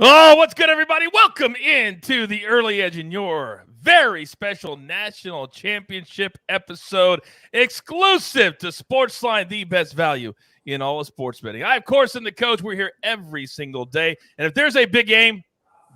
Oh, what's good, everybody? Welcome into the Early Edge in your very special national championship episode, exclusive to SportsLine, the best value in all of sports betting. I, of course, am the coach. We're here every single day. And if there's a big game,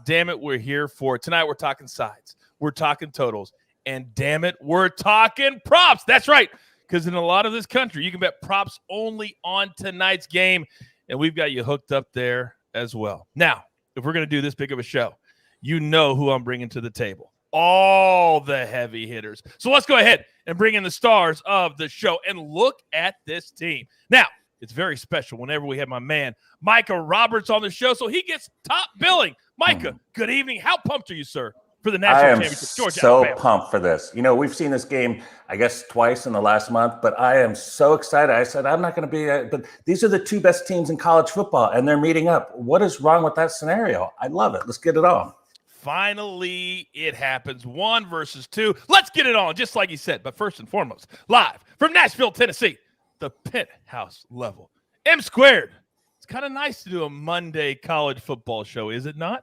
damn it, we're here for it. Tonight, we're talking sides. We're talking totals. And damn it, we're talking props. That's right, because in a lot of this country, you can bet props only on tonight's game. And we've got you hooked up there as well. Now, if we're going to do this big of a show, you know who I'm bringing to the table. All the heavy hitters. So let's go ahead and bring in the stars of the show and look at this team. Now, it's very special whenever we have my man, Micah Roberts, on the show, so he gets top billing. Micah, good evening. How pumped are you, sir, for the national championship? Georgia, so Alabama. Pumped for this. You know, we've seen this game, I guess, twice in the last month, but I am so excited. I said, I'm not going to be, but these are the two best teams in college football, and they're meeting up. What is wrong with that scenario? I love it. Let's get it on. Finally, it happens. 1 versus 2. Let's get it on, just like he said. But first and foremost, live from Nashville, Tennessee, the penthouse level. M Squared. It's kind of nice to do a Monday college football show, is it not?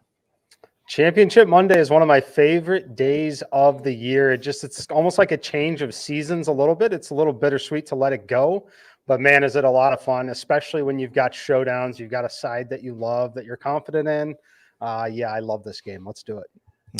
Championship Monday is one of my favorite days of the year. It's almost like a change of seasons a little bit. It's a little bittersweet to let it go. But, man, is it a lot of fun, especially when you've got showdowns, you've got a side that you love, that you're confident in. Yeah, I love this game. Let's do it.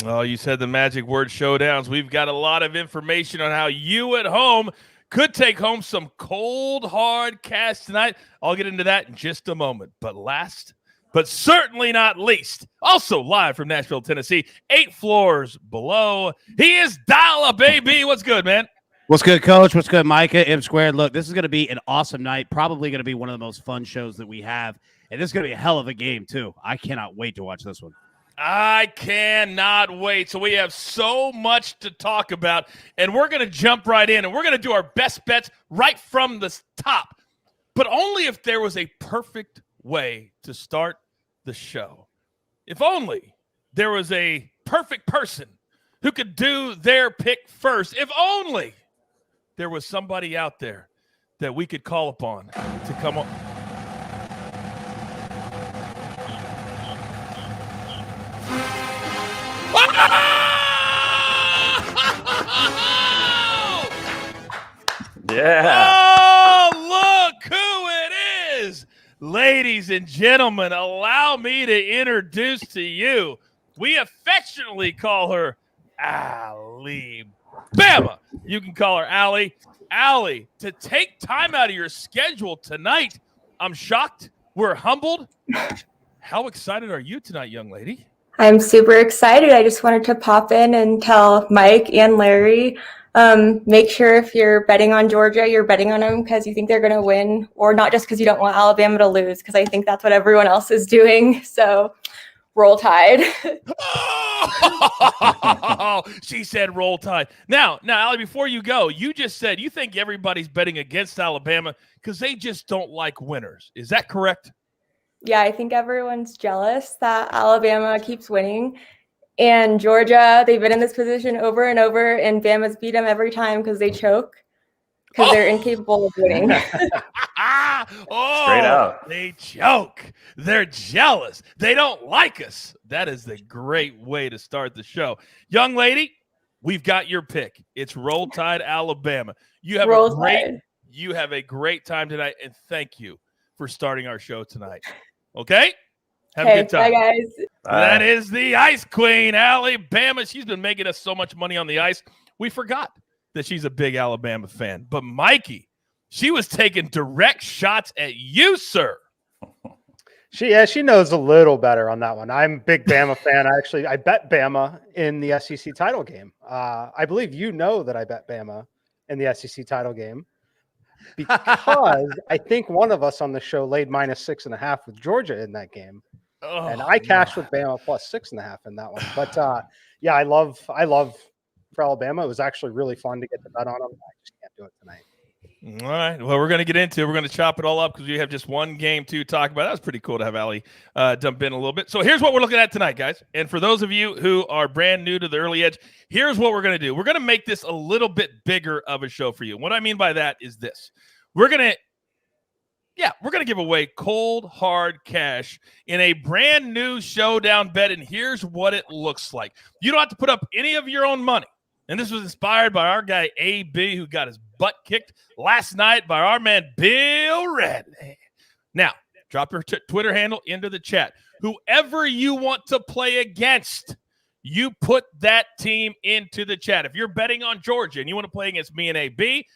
Oh, you said the magic word, showdowns. We've got a lot of information on how you at home could take home some cold, hard cash tonight. I'll get into that in just a moment. But last, but certainly not least, also live from Nashville, Tennessee, 8 floors below, he is Dial-Up AB. What's good, man? What's good, Coach? What's good, Micah? M Squared. Look, this is going to be an awesome night. Probably going to be one of the most fun shows that we have. And this is going to be a hell of a game, too. I cannot wait to watch this one. I cannot wait. So we have so much to talk about, and we're going to jump right in, and we're going to do our best bets right from the top, but only if there was a perfect way to start the show. If only there was a perfect person who could do their pick first. If only there was somebody out there that we could call upon to come on. Yeah. Oh, look who it is. Ladies and gentlemen, allow me to introduce to you. We affectionately call her Allie Bama. You can call her Allie. Allie, to take time out of your schedule tonight, I'm shocked. We're humbled. How excited are you tonight, young lady? I'm super excited. I just wanted to pop in and tell Mike and Larry, make sure if you're betting on Georgia, you're betting on them because you think they're going to win, or not just because you don't want Alabama to lose, because I think that's what everyone else is doing. So roll Tide. Oh, she said roll Tide. Now, Allie, before you go, you just said you think everybody's betting against Alabama because they just don't like winners. Is that correct? Yeah, I think everyone's jealous that Alabama keeps winning. And Georgia, they've been in this position over and over, and Bama's beat them every time because they choke, because they're incapable of winning. Straight out. They choke. They're jealous. They don't like us. That is the great way to start the show. Young lady, we've got your pick. It's Roll Tide, Alabama. You have a great time tonight, and thank you for starting our show tonight. Okay? Have a good time. Bye, guys. That is the Ice Queen, Alabama. She's been making us so much money on the ice. We forgot that she's a big Alabama fan. But Mikey, she was taking direct shots at you, sir. She knows a little better on that one. I'm a big Bama fan. I bet Bama in the SEC title game. I believe you know that I bet Bama in the SEC title game, because I think one of us on the show laid -6.5 with Georgia in that game. Oh, and I cashed with Bama +6.5 in that one. But yeah, I love for Alabama. It was actually really fun to get the bet on them. I just can't do it tonight. All right. Well, we're going to get into it. We're going to chop it all up because we have just one game to talk about. That was pretty cool to have Allie jump in a little bit. So here's what we're looking at tonight, guys. And for those of you who are brand new to the Early Edge, here's what we're going to do. We're going to make this a little bit bigger of a show for you. What I mean by that is this. We're going to Yeah, we're going to give away cold, hard cash in a brand new Showdown bet, and here's what it looks like. You don't have to put up any of your own money. And this was inspired by our guy, AB, who got his butt kicked last night by our man, Bill Radley. Now, drop your Twitter handle into the chat. Whoever you want to play against, you put that team into the chat. If you're betting on Georgia and you want to play against me and AB,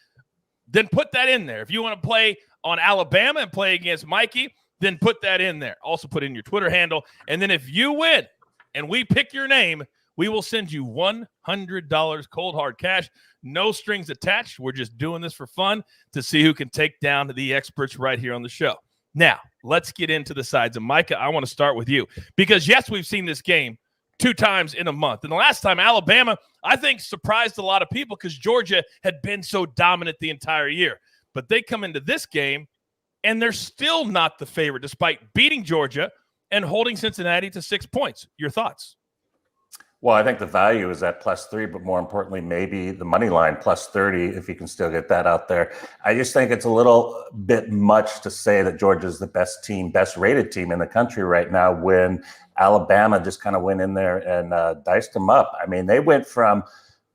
then put that in there. If you want to play on Alabama and play against Mikey, then put that in there. Also put in your Twitter handle. And then if you win and we pick your name, we will send you $100 cold hard cash. No strings attached. We're just doing this for fun to see who can take down the experts right here on the show. Now, let's get into the sides. And Micah, I want to start with you because, yes, we've seen this game 2 times in a month. And the last time, Alabama, I think, surprised a lot of people because Georgia had been so dominant the entire year. But they come into this game, and they're still not the favorite despite beating Georgia and holding Cincinnati to 6 points. Your thoughts? Well, I think the value is at +3, but more importantly, maybe the money line +30 if you can still get that out there. I just think it's a little bit much to say that Georgia's the best team, best rated team in the country right now when Alabama just kind of went in there and diced them up. I mean, they went from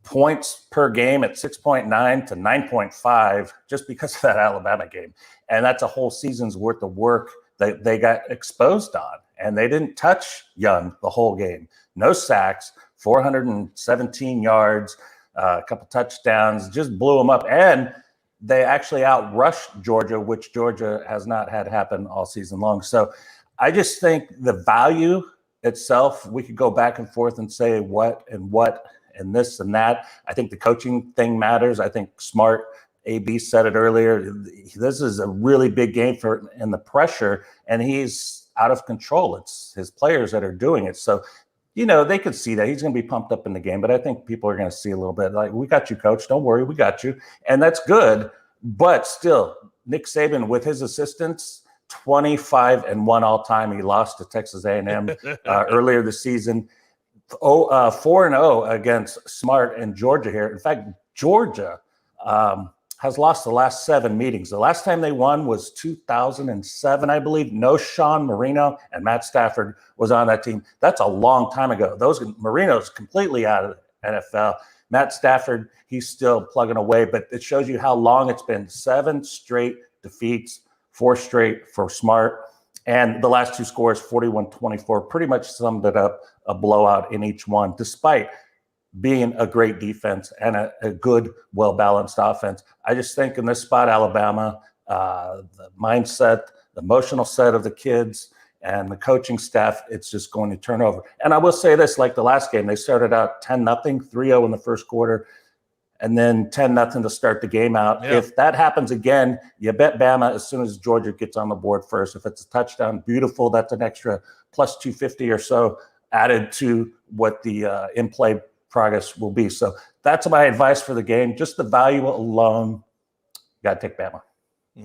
points per game at 6.9 to 9.5 just because of that Alabama game. And that's a whole season's worth of work that they got exposed on. And they didn't touch Young the whole game. No sacks, 417 yards, a couple touchdowns, just blew them up. And they actually outrushed Georgia, which Georgia has not had happen all season long. So I just think the value itself, we could go back and forth and say what and this and that. I think the coaching thing matters. I think Smart, AB said it earlier, this is a really big game for in the pressure, and he's out of control. It's his players that are doing it. So, you know, they could see that. He's going to be pumped up in the game, but I think people are going to see a little bit like, we got you, coach. Don't worry, we got you. And that's good. But still, Nick Saban with his assistants, 25-1 all time. He lost to Texas A&M earlier this season. 4-0 against Smart and Georgia here. In fact, Georgia has lost the last 7 meetings. The last time they won was 2007, I believe. No Sean Marino, and Matt Stafford was on that team. That's a long time ago. Marino's completely out of the NFL. Matt Stafford, he's still plugging away, but it shows you how long it's been. 7 straight defeats, 4 straight for Smart. And the last 2 scores, 41-24, pretty much summed it up, a blowout in each one, despite being a great defense and a good, well-balanced offense. I just think in this spot, Alabama, the mindset, the emotional set of the kids and the coaching staff, it's just going to turn over. And I will say this, like the last game, they started out 10-0, 3-0 in the first quarter, and then 10-0 to start the game out. Yeah. If that happens again, you bet Bama as soon as Georgia gets on the board first. If it's a touchdown, beautiful. That's an extra plus 250 or so added to what the in-play progress will be. So that's my advice for the game. Just the value alone, got to take Bama.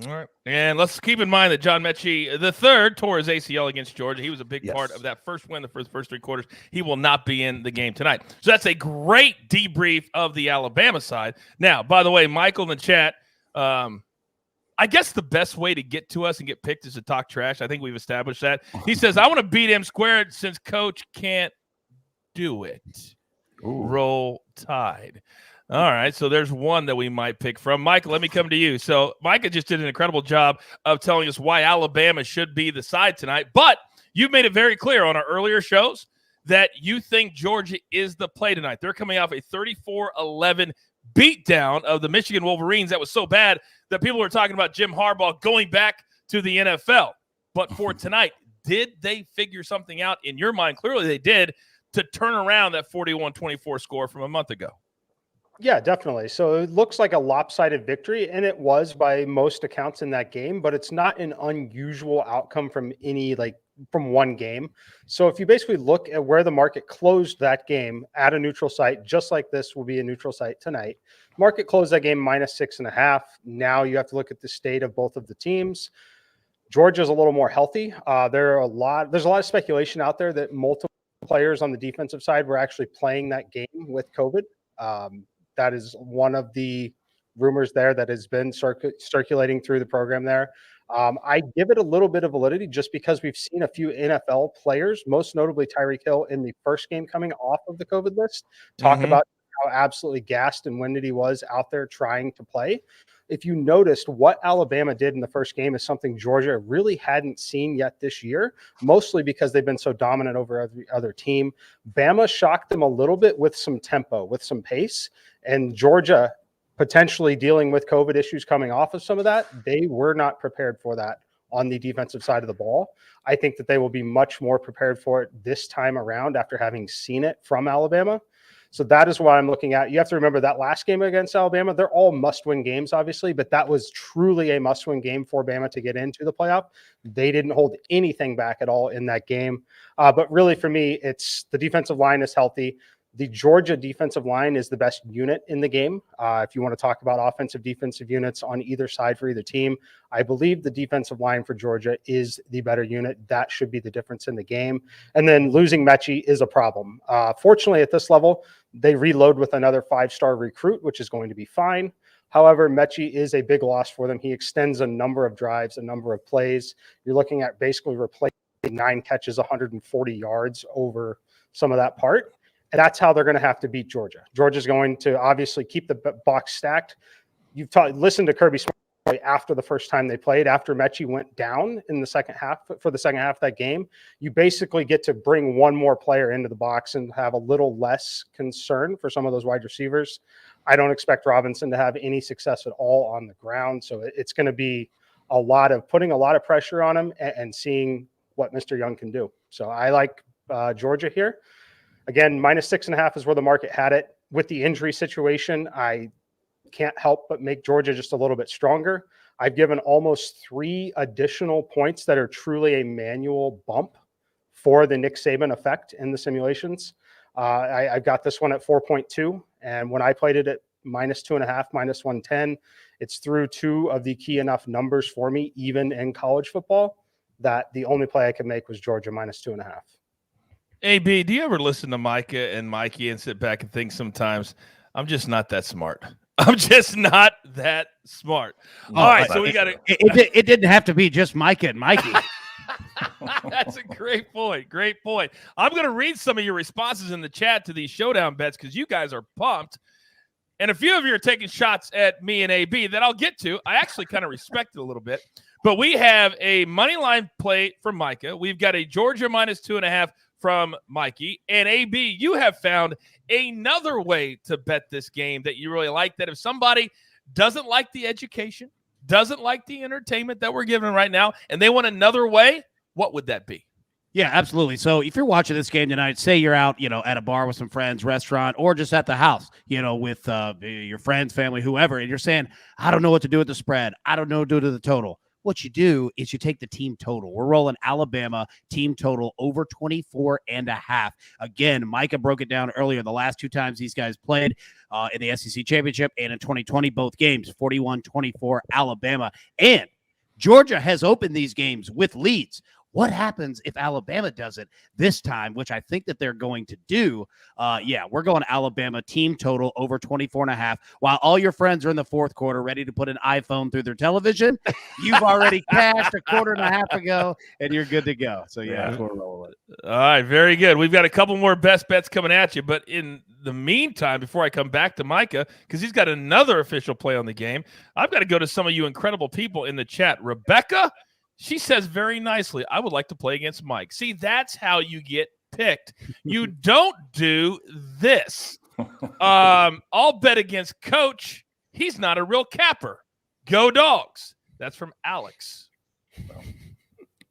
All right. And let's keep in mind that John Mechie III tore his ACL against Georgia. He was a big part of that first win, the first 3 quarters. He will not be in the game tonight. So that's a great debrief of the Alabama side. Now, by the way, Michael in the chat, I guess the best way to get to us and get picked is to talk trash. I think we've established that. He says, I want to beat M squared since Coach can't do it. Ooh. Roll Tide. All right, so there's one that we might pick from. Michael, let me come to you. So Micah just did an incredible job of telling us why Alabama should be the side tonight, but you've made it very clear on our earlier shows that you think Georgia is the play tonight. They're coming off a 34-11 beatdown of the Michigan Wolverines that was so bad that people were talking about Jim Harbaugh going back to the NFL. But for tonight, did they figure something out in your mind? Clearly they did, to turn around that 41-24 score from a month ago. Yeah, definitely. So it looks like a lopsided victory, and it was by most accounts in that game, but it's not an unusual outcome from from one game. So if you basically look at where the market closed that game at a neutral site, just like this will be a neutral site tonight, market closed that game -6.5. Now you have to look at the state of both of the teams. Georgia's a little more healthy. There's a lot of speculation out there that multiple players on the defensive side were actually playing that game with COVID. That is one of the rumors there that has been circulating through the program there. I give it a little bit of validity just because we've seen a few NFL players, most notably Tyreek Hill in the first game coming off of the COVID list, talk about how absolutely gassed and winded he was out there trying to play. If you noticed, what Alabama did in the first game is something Georgia really hadn't seen yet this year, mostly because they've been so dominant over every other team. Bama shocked them a little bit with some tempo, with some pace, and Georgia potentially dealing with COVID issues coming off of some of that. They were not prepared for that on the defensive side of the ball. I think that they will be much more prepared for it this time around after having seen it from Alabama. So that is why I'm looking at. You have to remember that last game against Alabama, they're all must-win games, obviously, but that was truly a must-win game for Bama to get into the playoff. They didn't hold anything back at all in that game. But really, for me, it's the defensive line is healthy. The Georgia defensive line is the best unit in the game. If you want to talk about offensive, defensive units on either side for either team, I believe the defensive line for Georgia is the better unit. That should be the difference in the game. And then losing Mechie is a problem. Fortunately, at this level, they reload with another 5-star recruit, which is going to be fine. However, Mechie is a big loss for them. He extends a number of drives, a number of plays. You're looking at basically replacing 9 catches, 140 yards over some of that part. And that's how they're going to have to beat Georgia. Georgia's going to obviously keep the box stacked. You've listened to Kirby Smart after the first time they played, after Mechie went down in the second half, for the second half of that game. You basically get to bring one more player into the box and have a little less concern for some of those wide receivers. I don't expect Robinson to have any success at all on the ground. So it's going to be a lot of putting a lot of pressure on him and seeing what Mr. Young can do. So I like Georgia here. Again, -6.5 is where the market had it. With the injury situation, I can't help but make Georgia just a little bit stronger. I've given almost 3 additional points that are truly a manual bump for the Nick Saban effect in the simulations. I got this one at 4.2, and when I played it at -2.5, -110, it's through 2 of the key enough numbers for me, even in college football, that the only play I could make was Georgia -2.5. AB, do you ever listen to Micah and Mikey and sit back and think sometimes, I'm just not that smart? I'm just not that smart. All right, so we got to. It didn't have to be just Micah and Mikey. That's a great point. Great point. I'm going to read some of your responses in the chat to these showdown bets because you guys are pumped. And a few of you are taking shots at me and AB that I'll get to. I actually kind of respect it a little bit. But we have a money line play from Micah. We've got a Georgia -2.5 from Mikey. And AB, you have found another way to bet this game that you really like, that if somebody doesn't like the education, doesn't like the entertainment that we're giving right now, and they want another way, what would that be? Yeah, absolutely. So if you're watching this game tonight, say you're out, at a bar with some friends, restaurant, or just at the house, with your friends, family, whoever, and you're saying, I don't know what to do with the spread. I don't know what to do to the total. What you do is you take the team total. We're rolling Alabama team total over 24.5. Again, Micah broke it down earlier. The last 2 times these guys played in the SEC Championship and in 2020, both games, 41-24 Alabama. And Georgia has opened these games with leads. What happens if Alabama does it this time, which I think that they're going to do? We're going Alabama team total over 24.5. While all your friends are in the fourth quarter ready to put an iPhone through their television, you've already cashed a quarter and a half ago, and you're good to go. So, that's what we're rolling with. All right, very good. We've got a couple more best bets coming at you. But in the meantime, before I come back to Micah, because he's got another official play on the game, I've got to go to some of you incredible people in the chat. Rebecca, she says very nicely, I would like to play against Mike. See, that's how you get picked. You don't do this. I'll bet against Coach. He's not a real capper. Go Dogs. That's from Alex.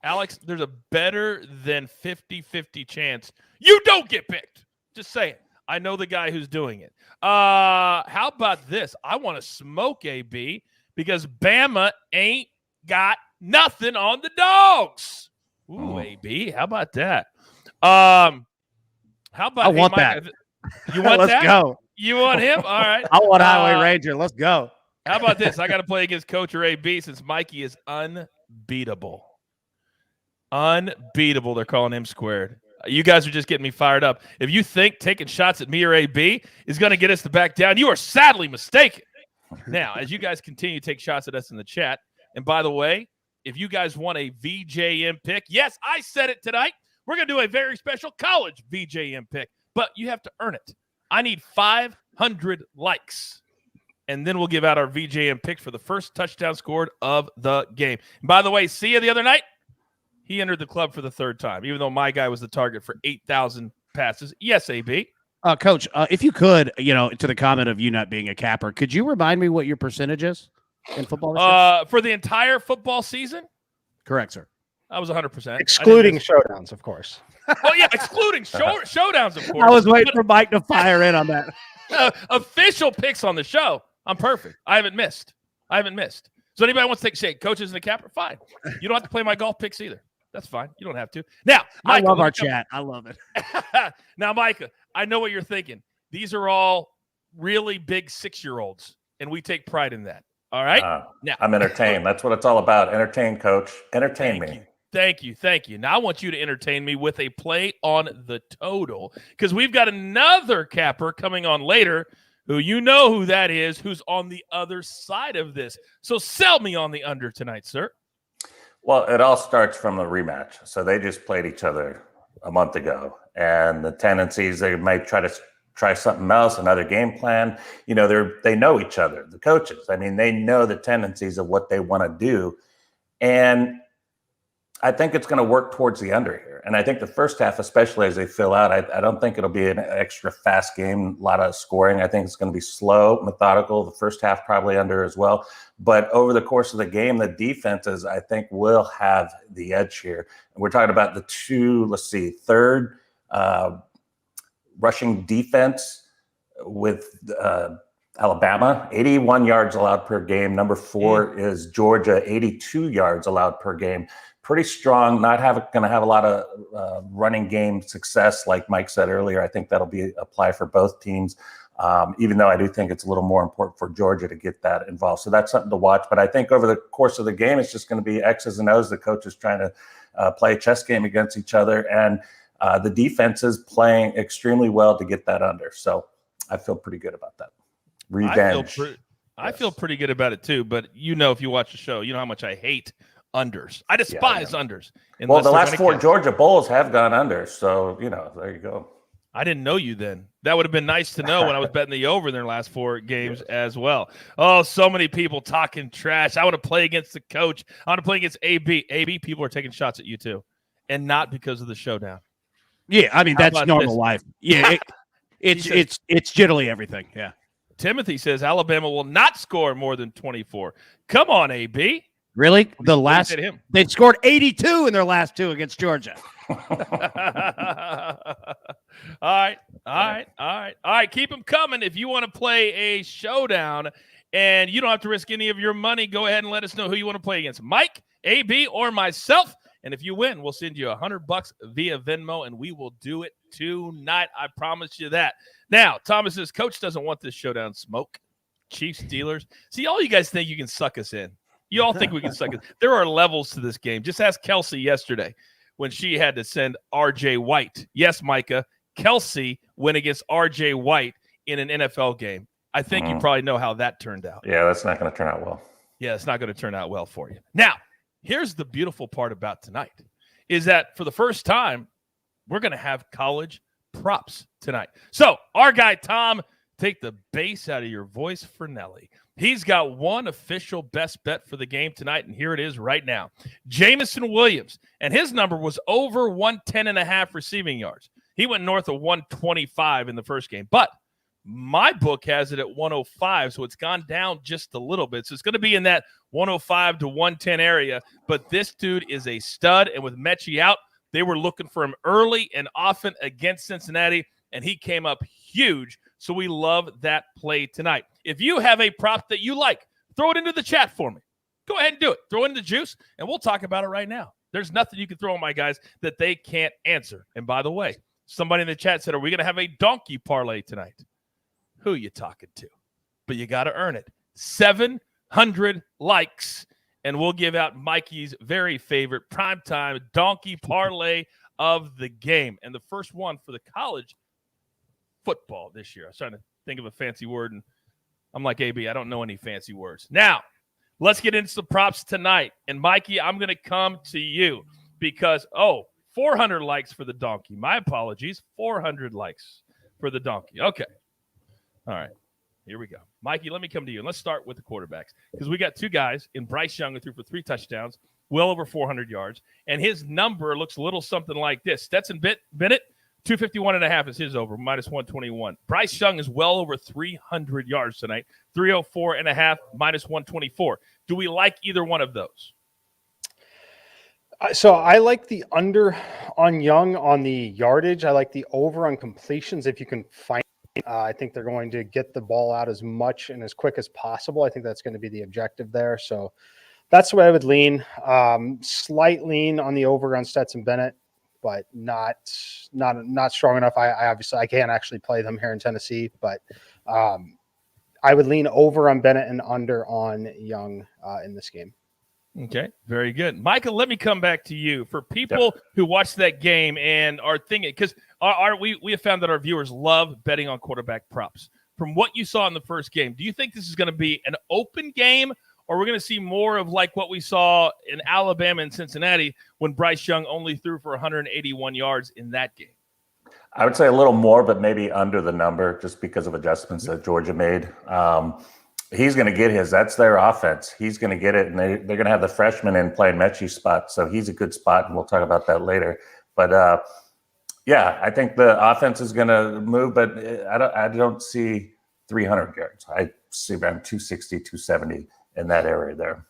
Alex, there's a better than 50-50 chance you don't get picked. Just saying. I know the guy who's doing it. How about this? I want to smoke AB because Bama ain't got nothing on the Dogs. Ooh, AB, how about that? How about I want that? You want Let's that? Go. You want him? All right. I want Highway Ranger. Let's go. How about this? I got to play against Coach or AB since Mikey is unbeatable. Unbeatable. They're calling him squared. You guys are just getting me fired up. If you think taking shots at me or AB is going to get us to back down, you are sadly mistaken. Now, as you guys continue to take shots at us in the chat, and by the way, if you guys want a VJM pick, yes, I said it tonight. We're going to do a very special college VJM pick, but you have to earn it. I need 500 likes, and then we'll give out our VJM pick for the first touchdown scored of the game. And by the way, Sia the other night, he entered the club for the third time, even though my guy was the target for 8,000 passes. Yes, AB. Coach, if you could, to the comment of you not being a capper, could you remind me what your percentage is in football? For the entire football season? Correct, sir. I was 100%. Excluding showdowns, of course. Oh, yeah, excluding showdowns, of course. I was waiting for Mike to fire in on that. Official picks on the show. I'm perfect. I haven't missed. So anybody wants to take shake, coaches in the capper, fine. You don't have to play my golf picks either. That's fine. You don't have to. Now, Micah, I love our chat. I love it. Now, Micah, I know what you're thinking. These are all really big 6-year-olds, and we take pride in that. All right? Now, I'm entertained. That's what it's all about. Entertain, coach. Entertain me. Thank you. Now I want you to entertain me with a play on the total, because we've got another capper coming on later who you know who that is, who's on the other side of this. So sell me on the under tonight, sir. Well, it all starts from the rematch. So they just played each other a month ago, and the tendencies, they might try something else, another game plan. They know each other, the coaches. I mean, they know the tendencies of what they want to do. And I think it's going to work towards the under here. And I think the first half, especially as they fill out, I don't think it'll be an extra fast game, a lot of scoring. I think it's going to be slow, methodical. The first half probably under as well. But over the course of the game, the defenses, I think, will have the edge here. And we're talking about the third rushing defense with Alabama, 81 yards allowed per game. Number 4 is Georgia, 82 yards allowed per game. Pretty strong, going to have a lot of running game success, like Mike said earlier. I think that'll be apply for both teams, even though I do think it's a little more important for Georgia to get that involved. So that's something to watch. But I think over the course of the game, it's just going to be X's and O's. The coach is trying to play a chess game against each other, and the defense is playing extremely well to get that under. So I feel pretty good about that. Revenge. I feel pretty good about it too. But if you watch the show, you know how much I hate unders. I despise unders. Well, the last 4 Georgia Bowls have gone under. So, there you go. I didn't know you then. That would have been nice to know when I was betting the over in their last 4 games as well. Oh, so many people talking trash. I want to play against the coach. I want to play against AB. AB, people are taking shots at you too. And not because of the showdown. Yeah, I mean, that's normal life. Yeah, it's generally everything. Yeah. Timothy says Alabama will not score more than 24. Come on, AB. Really? They scored 82 in their last 2 against Georgia. All right. Keep them coming. If you want to play a showdown and you don't have to risk any of your money, go ahead and let us know who you want to play against, Mike, AB, or myself. And if you win, we'll send you $100 via Venmo, and we will do it tonight. I promise you that. Now, Thomas says, Coach doesn't want this showdown smoke. Chiefs, Steelers. See, all you guys think you can suck us in. You all think we can suck it. There are levels to this game. Just ask Kelsey yesterday when she had to send R.J. White. Yes, Micah, Kelsey went against R.J. White in an NFL game. I think you probably know how that turned out. Yeah, that's not going to turn out well. Yeah, it's not going to turn out well for you. Now, here's the beautiful part about tonight is that for the first time, we're going to have college props tonight. So our guy, Tom, take the bass out of your voice for Nelly. He's got one official best bet for the game tonight, and here it is right now. Jamison Williams, and his number was over 110.5 receiving yards. He went north of 125 in the first game, but my book has it at 105, so it's gone down just a little bit. So it's going to be in that 105 to 110 area, but this dude is a stud, and with Mechie out, they were looking for him early and often against Cincinnati, and he came up huge. So we love that play tonight. If you have a prop that you like, throw it into the chat for me. Go ahead and do it. Throw it in the juice, and we'll talk about it right now. There's nothing you can throw on my guys that they can't answer. And by the way, somebody in the chat said, are we going to have a donkey parlay tonight? Who you talking to? But you got to earn it. 700 likes, and we'll give out Mikey's very favorite primetime donkey parlay of the game. And the first one for the college football this year. I was trying to think of a fancy word, and I'm like, AB, I don't know any fancy words. Now, let's get into the props tonight. And Mikey, I'm going to come to you because, 400 likes for the donkey. My apologies. 400 likes for the donkey. Okay. All right. Here we go. Mikey, let me come to you. And let's start with the quarterbacks because we got two guys in Bryce Young who threw for 3 touchdowns, well over 400 yards. And his number looks a little something like this. Stetson Bennett, 251.5 is his over, minus 121. Bryce Young is well over 300 yards tonight, 304.5, minus 124. Do we like either one of those? So I like the under on Young on the yardage. I like the over on completions if you can find it. I think they're going to get the ball out as much and as quick as possible. I think that's going to be the objective there. So that's the way I would lean. Slight lean on the over on Stetson Bennett, but not strong enough. I obviously I can't actually play them here in Tennessee, but I would lean over on Bennett and under on Young in this game. Okay, very good. Michael, let me come back to you. For people who watched that game and are thinking, because we have found that our viewers love betting on quarterback props. From what you saw in the first game, do you think this is going to be an open game, or we're going to see more of like what we saw in Alabama and Cincinnati when Bryce Young only threw for 181 yards in that game? I would say a little more, but maybe under the number just because of adjustments that Georgia made. He's going to get his. That's their offense. He's going to get it, and they're going to have the freshman in playing Mechie's spot, so he's a good spot, and we'll talk about that later. But, I think the offense is going to move, but I don't see 300 yards. I see around 260, 270 in that area there.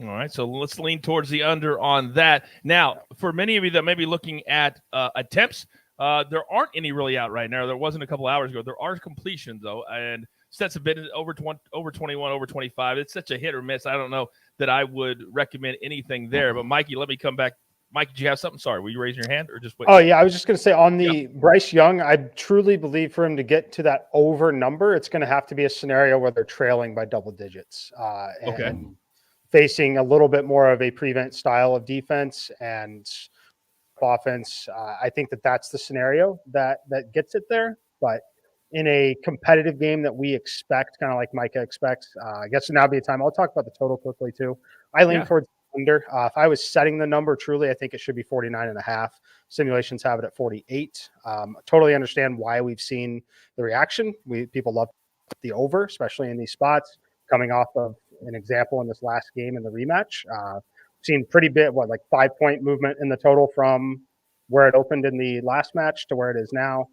All right, so let's lean towards the under on that. Now, for many of you that may be looking at attempts, there aren't any really out right now. There wasn't a couple hours ago. There are completions, though, and Stetson Bennett over 21, over 25. It's such a hit or miss. I don't know that I would recommend anything there. But, Mikey, let me come back. Mike, did you have something? Sorry, were you raising your hand or just wait? Oh, yeah, I was just going to say on the Bryce Young, I truly believe for him to get to that over number, it's going to have to be a scenario where they're trailing by double digits. And facing a little bit more of a prevent style of defense and offense. I think that's the scenario that gets it there. But in a competitive game that we expect, kind of like Micah expects, I guess now would be a time. I'll talk about the total quickly too. I lean towards under. If I was setting the number truly, I think it should be 49.5. Simulations have it at 48. Totally understand why we've seen the reaction. People love the over, especially in these spots, coming off of an example in this last game in the rematch. Seen pretty bit, 5-point movement in the total from where it opened in the last match to where it is now.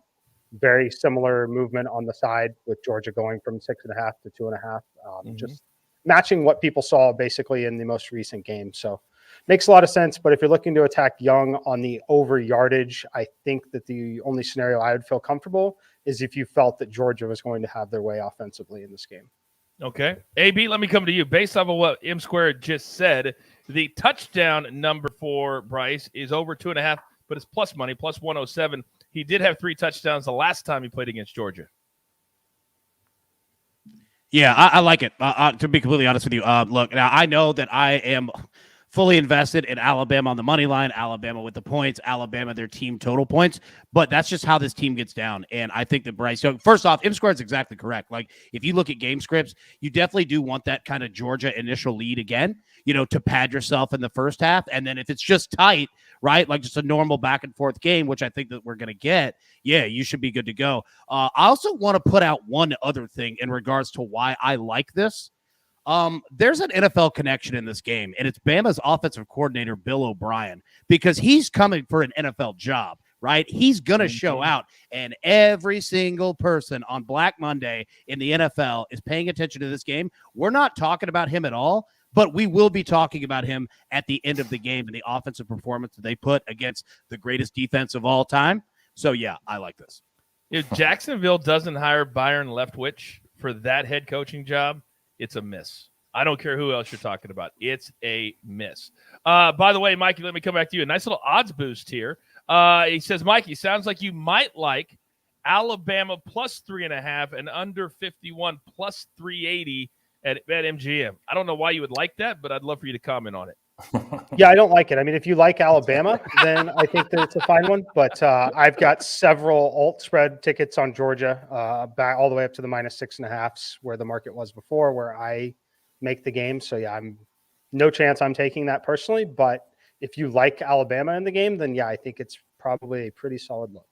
Very similar movement on the side with Georgia going from 6.5 to 2.5. Just matching what people saw basically in the most recent game. So makes a lot of sense. But if you're looking to attack Young on the over yardage, I think that the only scenario I would feel comfortable is if you felt that Georgia was going to have their way offensively in this game. Okay. AB, let me come to you. Based off of what M Squared just said, the touchdown number for Bryce is over 2.5, but it's plus money, plus 107. He did have 3 touchdowns the last time he played against Georgia. Yeah, I like it. To be completely honest with you, look, now I know that I am fully invested in Alabama on the money line, Alabama with the points, Alabama their team total points, but that's just how this team gets down. And I think that Bryce Young, first off, M Squared is exactly correct. Like if you look at game scripts, you definitely do want that kind of Georgia initial lead again, to pad yourself in the first half. And then if it's just tight, right, like just a normal back and forth game, which I think that we're going to get, you should be good to go. I also want to put out one other thing in regards to why I like this. There's an NFL connection in this game, and it's Bama's offensive coordinator, Bill O'Brien, because he's coming for an NFL job, right? He's going to show out, and every single person on Black Monday in the NFL is paying attention to this game. We're not talking about him at all, but we will be talking about him at the end of the game and the offensive performance that they put against the greatest defense of all time. So, I like this. If Jacksonville doesn't hire Byron Leftwich for that head coaching job, it's a miss. I don't care who else you're talking about. It's a miss. By the way, Mikey, let me come back to you. A nice little odds boost here. He says, Mikey, sounds like you might like Alabama plus 3.5 and under 51 plus 380 at MGM. I don't know why you would like that, but I'd love for you to comment on it. Yeah, I don't like it. I mean, if you like Alabama, then I think that it's a fine one. But I've got several alt spread tickets on Georgia, back all the way up to the -6.5s, where the market was before, where I make the game. So yeah, I'm no chance I'm taking that personally. But if you like Alabama in the game, then yeah, I think it's probably a pretty solid look.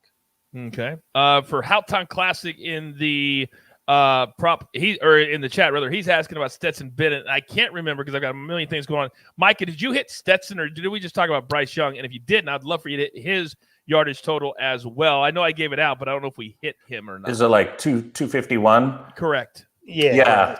Okay. For Houghton Classic in the in the chat rather, he's asking about Stetson Bennett. I can't remember because I've got a million things going on. Micah, did you hit Stetson or did we just talk about Bryce Young? And if you didn't, I'd love for you to hit his yardage total as well. I know I gave it out, but I don't know if we hit him or not. Is it like 251? Correct. Yeah.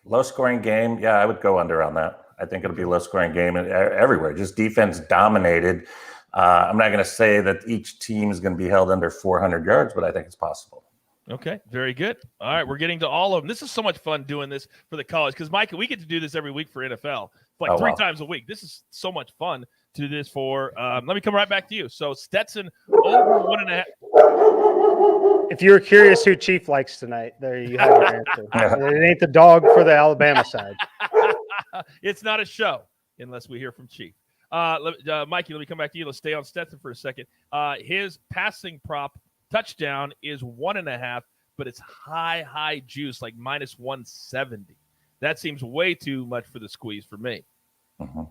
Low scoring game. Yeah, I would go under on that. I think it'll be a low scoring game everywhere. Just defense dominated. I'm not going to say that each team is going to be held under 400 yards, but I think it's possible. Okay, very good. All right, we're getting to all of them. This is so much fun doing this for the college because, Micah, we get to do this every week for NFL, like three times a week. This is so much fun to do this for. Let me come right back to you. So Stetson over 1.5. If you were curious who Chief likes tonight, there you have your answer. It ain't the dog for the Alabama side. It's not a show unless we hear from Chief. Mikey, let me come back to you. Let's stay on Stetson for a second. His passing prop touchdown is 1.5, but it's high juice, like minus 170. That seems way too much for the squeeze for me. Mm-hmm.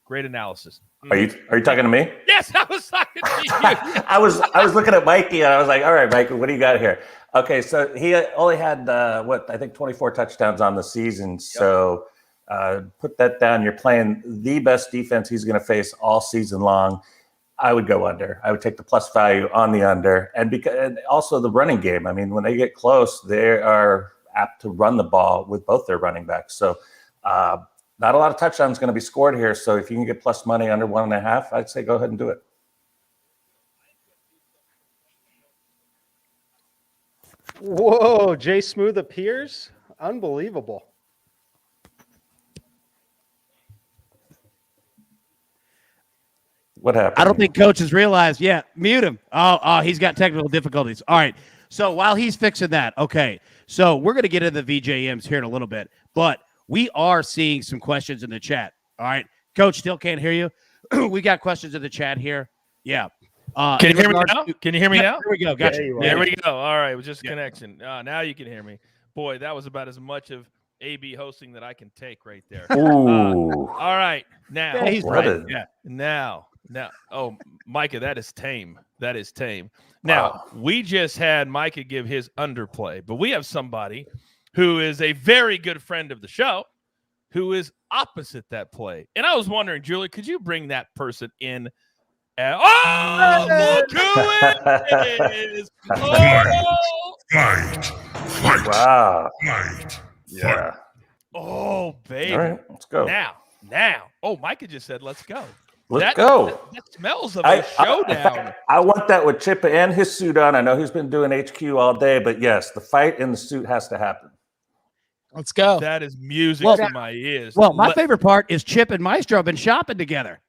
Great analysis. Are you talking to me? Yes, I was talking to you. I was looking at Mikey and I was like, all right, Mikey, what do you got here? Okay, so he only had I think 24 touchdowns on the season. Yep. So put that down. You're playing the best defense he's going to face all season long. I would go under. I would take the plus value on the under, and also the running game. I mean, when they get close, they are apt to run the ball with both their running backs. So, not a lot of touchdowns going to be scored here. So, if you can get plus money under 1.5, I'd say go ahead and do it. Whoa, Jay Smooth appears? Unbelievable. What happened? I don't think Coach has realized. Yeah, mute him. Oh, he's got technical difficulties. All right. So while he's fixing that, okay. So we're going to get into the VJMs here in a little bit, but we are seeing some questions in the chat. All right. Coach, still can't hear you. We got questions in the chat here. Yeah. Can you hear me now? Can you hear me now? Here we go. Gotcha. There we go. All right. It was just a connection. Now you can hear me. Boy, that was about as much of AB hosting that I can take right there. Ooh. All right. Now. Yeah, he's right. Yeah. Now, oh, Micah, that is tame. That is tame. Now, we just had Micah give his underplay, but we have somebody who is a very good friend of the show who is opposite that play. And I was wondering, Julie, could you bring that person in? Look who it is. Fight. Wow. Fight. Yeah. Oh, baby. All right, let's go. Now. Oh, Micah just said, let's go. Let's go. That smells of a showdown. I want that with Chip and his suit on. I know he's been doing HQ all day, but yes, the fight in the suit has to happen. Let's go. That is music to my ears. Well, my favorite part is Chip and Maestro have been shopping together.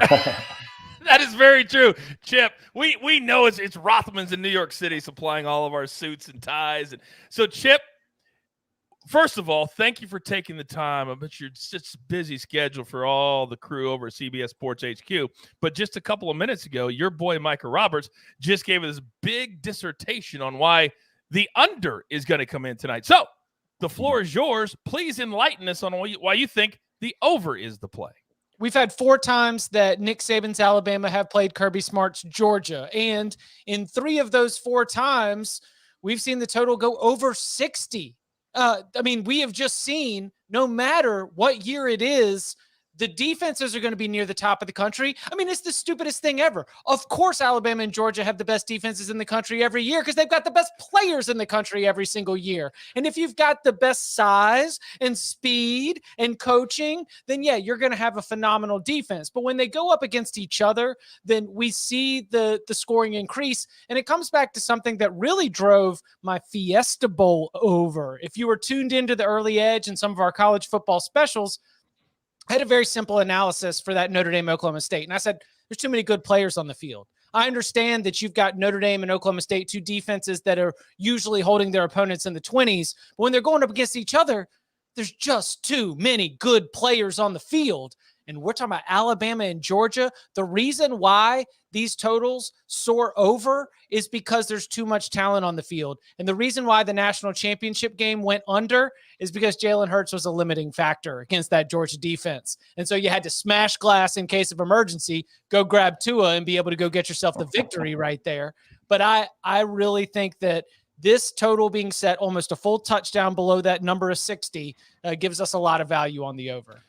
That is very true, Chip. We know it's Rothman's in New York City supplying all of our suits and ties. And so, Chip, first of all, thank you for taking the time. I bet you're such a busy schedule for all the crew over at CBS Sports HQ. But just a couple of minutes ago, your boy Micah Roberts just gave us this big dissertation on why the under is going to come in tonight. So the floor is yours. Please enlighten us on why you think the over is the play. We've had 4 times that Nick Saban's Alabama have played Kirby Smart's Georgia. And in 3 of those 4 times, we've seen the total go over 60. We have just seen, no matter what year it is, the defenses are going to be near the top of the country. I mean, it's the stupidest thing ever. Of course, Alabama and Georgia have the best defenses in the country every year because they've got the best players in the country every single year. And if you've got the best size and speed and coaching, then yeah, you're going to have a phenomenal defense. But when they go up against each other, then we see the scoring increase. And it comes back to something that really drove my Fiesta Bowl over. If you were tuned into the Early Edge and some of our college football specials, I had a very simple analysis for that Notre Dame Oklahoma State. And I said, there's too many good players on the field. I understand that you've got Notre Dame and Oklahoma State, 2 defenses that are usually holding their opponents in the 20s. But when they're going up against each other, there's just too many good players on the field. and we're talking about Alabama and Georgia. The reason why these totals soar over is because there's too much talent on the field. And the reason why the national championship game went under is because Jalen Hurts was a limiting factor against that Georgia defense. And so you had to smash glass in case of emergency, go grab Tua and be able to go get yourself the victory right there. But I really think that this total being set almost a full touchdown below that number of 60 gives us a lot of value on the over.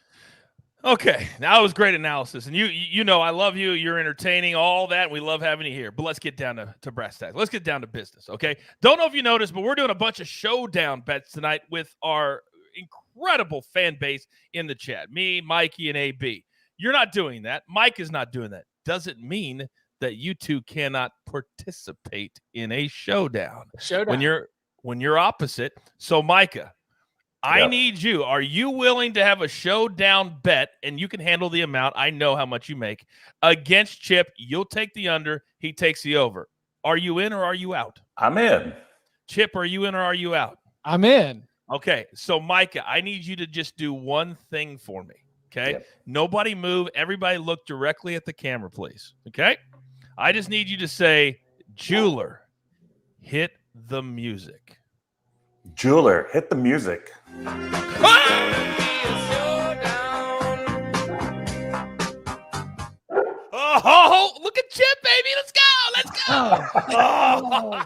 Okay, that was great analysis. And you know I love you. You're entertaining, all that. We love having you here. But let's get down to brass tacks. Let's get down to business, okay? Don't know if you noticed, but we're doing a bunch of showdown bets tonight with our incredible fan base in the chat. Me, Mikey, and AB. You're not doing that. Mike is not doing that. Doesn't mean that you two cannot participate in a showdown. When you're opposite. So, Micah, I need you. Are you willing to have a showdown bet, and you can handle the amount? I know how much you make. Against Chip, you'll take the under. He takes the over. Are you in or are you out? I'm in. Chip, are you in or are you out? I'm in. Okay, so Micah, I need you to just do one thing for me, okay? Yep. Nobody move. Everybody look directly at the camera, please, okay? I just need you to say, Jeweler, hit the music. Jeweler, hit the music. Oh, look at Chip, baby. Let's go. Let's go.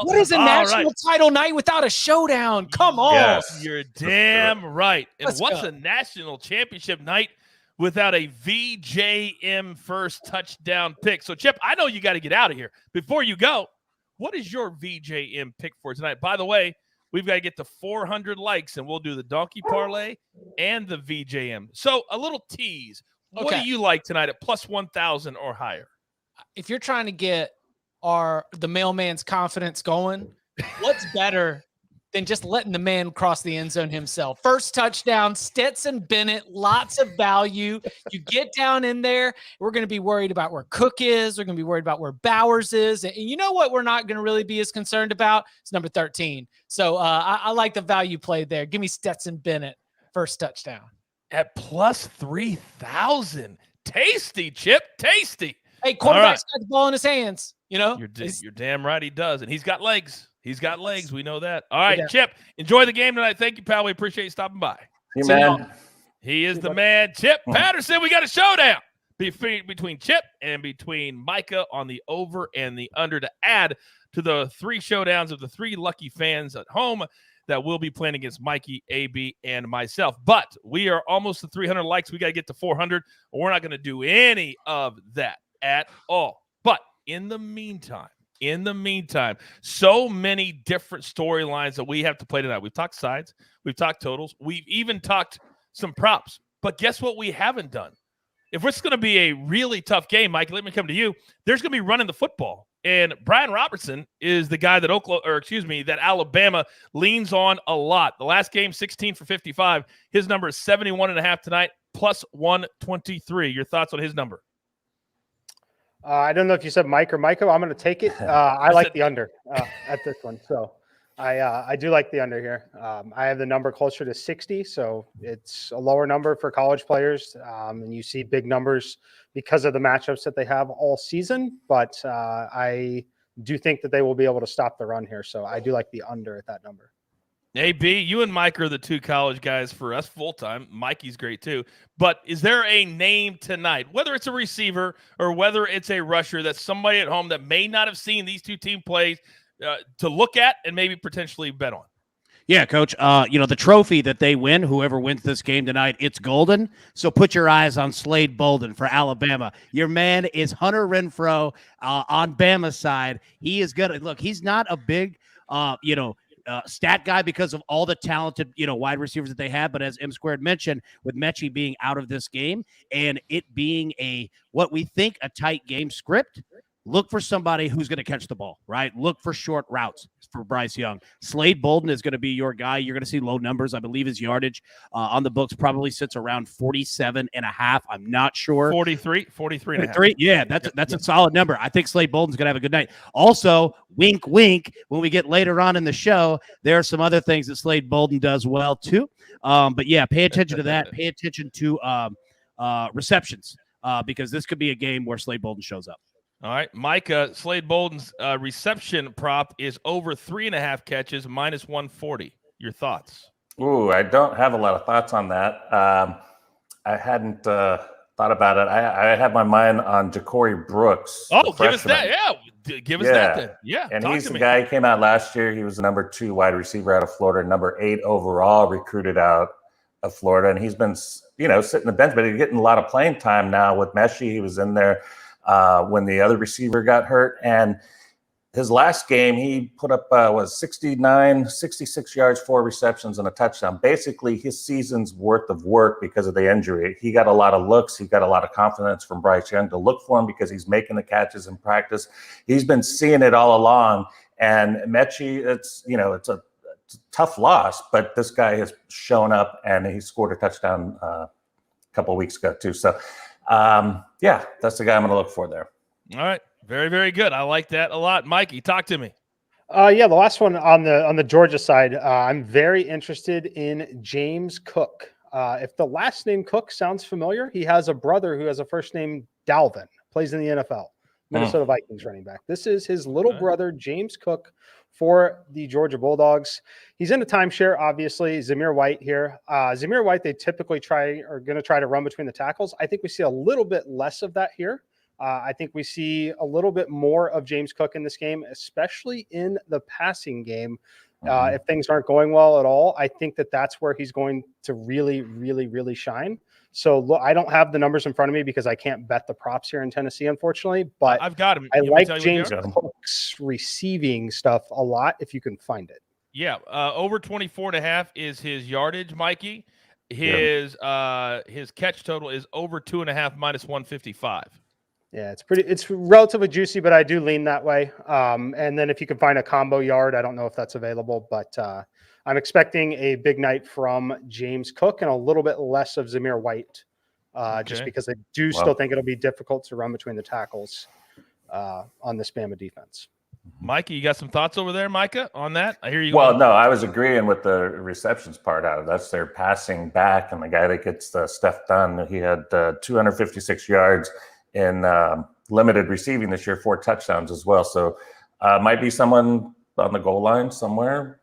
What is a national title night without a showdown? Come on. Yes. You're damn right. And Let's what's go. a national championship night without a VJM first touchdown pick? So, Chip, I know you got to get out of here. Before you go, what is your VJM pick for tonight? By the way, we've got to get to 400 likes, and we'll do the donkey parlay and the VJM. So, a little tease. What do you like tonight at plus 1,000 or higher? If you're trying to get the mailman's confidence going, what's better than just letting the man cross the end zone himself? First touchdown, Stetson Bennett, lots of value. You get down in there, we're going to be worried about where Cook is. We're going to be worried about where Bowers is. And you know what we're not going to really be as concerned about? It's number 13. So I like the value play there. Give me Stetson Bennett, first touchdown. At plus 3,000. Tasty, Chip. Tasty. Hey, quarterback's got the ball in his hands. You know, You're damn right he does. And he's got legs. He's got legs. We know that. All right, Chip, enjoy the game tonight. Thank you, pal. We appreciate you stopping by. Hey, man. He is the man. Chip Patterson, we got a showdown between Chip and between Micah on the over and the under to add to the three showdowns of the three lucky fans at home that will be playing against Mikey, AB, and myself. But we are almost to 300 likes. We got to get to 400, or we're not going to do any of that at all. But in the meantime, so many different storylines that we have to play tonight. We've talked sides. We've talked totals. We've even talked some props. But guess what we haven't done? If it's going to be a really tough game, Mike, let me come to you. There's going to be running the football. And Brian Robertson is the guy that Alabama leans on a lot. The last game, 16 for 55. His number is 71.5 tonight, plus 123. Your thoughts on his number? I don't know if you said Mike or Michael. I'm going to take it. I like the under at this one. So I do like the under here. I have the number closer to 60. So it's a lower number for college players. And you see big numbers because of the matchups that they have all season. But I do think that they will be able to stop the run here. So I do like the under at that number. AB, you and Mike are the two college guys for us full-time. Mikey's great too. But is there a name tonight, whether it's a receiver or whether it's a rusher, that's somebody at home that may not have seen these two team plays to look at and maybe potentially bet on? Yeah, Coach. The trophy that they win, whoever wins this game tonight, it's golden. So put your eyes on Slade Bolden for Alabama. Your man is Hunter Renfrow on Bama's side. He is good. Look, he's not a big, stat guy because of all the talented, wide receivers that they have. But as M Squared mentioned, with Mechie being out of this game and it being what we think a tight game script, look for somebody who's going to catch the ball, right? Look for short routes for Bryce Young. Slade Bolden is going to be your guy. You're going to see low numbers. I believe his yardage on the books probably sits around 47.5. I'm not sure. 43 and a half. Yeah, that's a solid number. I think Slade Bolden's going to have a good night. Also, wink, wink, when we get later on in the show, there are some other things that Slade Bolden does well too. But yeah, pay attention to that. Pay attention to receptions because this could be a game where Slade Bolden shows up. All right, Micah, Slade Bolden's reception prop is over 3.5 catches, minus 140. Your thoughts? Ooh, I don't have a lot of thoughts on that. I hadn't thought about it. I had my mind on Ja'Cory Brooks. Oh, give us that. Yeah, give us that then. Yeah, and he's the guy who came out last year. He was the number 2 wide receiver out of Florida, number 8 overall recruited out of Florida. And he's been, sitting the bench, but he's getting a lot of playing time now with Messi. He was in there when the other receiver got hurt. And his last game, he put up 66 yards, 4 receptions, and a touchdown. Basically, his season's worth of work because of the injury. He got a lot of looks. He got a lot of confidence from Bryce Young to look for him because he's making the catches in practice. He's been seeing it all along. And Mechie, it's a tough loss, but this guy has shown up and he scored a touchdown a couple of weeks ago too. So, that's the guy I'm going to look for there. All right. Very, very good. I like that a lot. Mikey, talk to me. The last one on the Georgia side, I'm very interested in James Cook. If the last name Cook sounds familiar, he has a brother who has a first name Dalvin, plays in the NFL, Minnesota Vikings running back. This is his little brother, James Cook, for the Georgia Bulldogs. He's in a timeshare, obviously. Zamir White here. Zamir White, they typically are going to try to run between the tackles. I think we see a little bit less of that here. I think we see a little bit more of James Cook in this game, especially in the passing game. If things aren't going well at all, I think that's where he's going to really, really, really shine. So look, I don't have the numbers in front of me because I can't bet the props here in Tennessee, unfortunately. But I've got him. I like James Cook's receiving stuff a lot if you can find it. Yeah, over 24.5 is his yardage, Mikey. His catch total is over 2.5, minus 155. Yeah, it's relatively juicy, but I do lean that way. And then if you can find a combo yard, I don't know if that's available, but I'm expecting a big night from James Cook and a little bit less of Zamir White, just because I do still think it'll be difficult to run between the tackles on this Bama defense. Mikey, you got some thoughts over there, Micah, on that? I hear you. Well, no, I was agreeing with the receptions part out of it. That's their passing back, and the guy that gets the stuff done. He had 256 yards in limited receiving this year, 4 touchdowns as well. So might be someone on the goal line somewhere.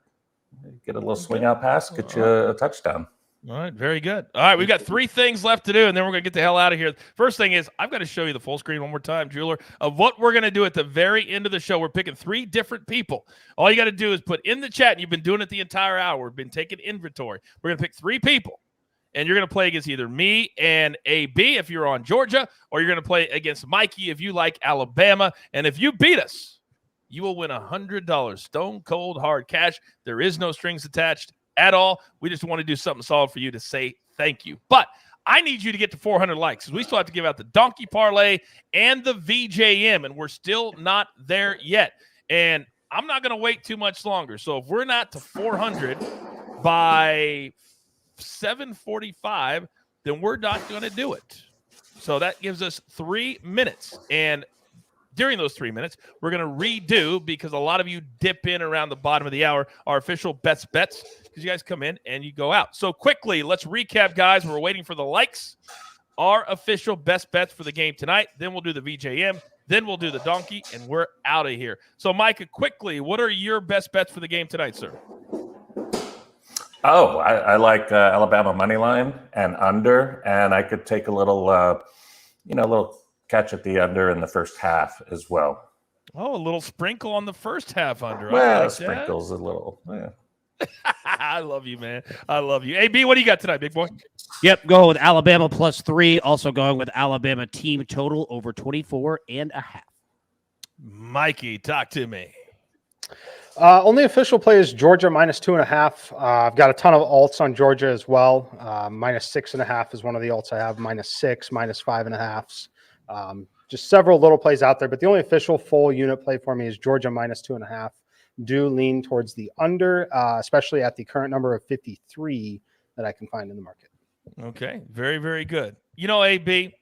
Get a little swing out pass, get you a touchdown. All right, very good. All right, we've got 3 things left to do, and then we're going to get the hell out of here. First thing is, I've got to show you the full screen one more time, Jeweler, of what we're going to do at the very end of the show. We're picking 3 different people. All you got to do is put in the chat, and you've been doing it the entire hour. We've been taking inventory. We're going to pick 3 people, and you're going to play against either me and AB if you're on Georgia, or you're going to play against Mikey if you like Alabama. And if you beat us, you will win $100 stone cold hard cash. There is no strings attached at all. We just want to do something solid for you to say thank you. But I need you to get to 400 likes because we still have to give out the donkey parlay and the VJM, and we're still not there yet. And I'm not going to wait too much longer. So if we're not to 400 by 7:45, then we're not going to do it. So that gives us 3 minutes. And during those 3 minutes, we're going to redo, because a lot of you dip in around the bottom of the hour, our official bets, because you guys come in and you go out. So quickly, let's recap, guys. We're waiting for the likes. Our official best bets for the game tonight. Then we'll do the VJM. Then we'll do the donkey, and we're out of here. So, Micah, quickly, what are your best bets for the game tonight, sir? Oh, I like Alabama money line and under, and I could take a little, little catch at the under in the first half as well. Oh, a little sprinkle on the first half under. Well, like sprinkles a little. Yeah. I love you, man. I love you. AB, what do you got tonight, big boy? Yep, going with Alabama +3. Also going with Alabama team total over 24.5. Mikey, talk to me. Only official play is Georgia -2.5. I've got a ton of alts on Georgia as well. -6.5 is one of the alts I have. -6, -5.5. Just several little plays out there, but the only official full unit play for me is Georgia -2.5. Do lean towards the under, especially at the current number of 53 that I can find in the market. Okay, very, very good. You know, AB,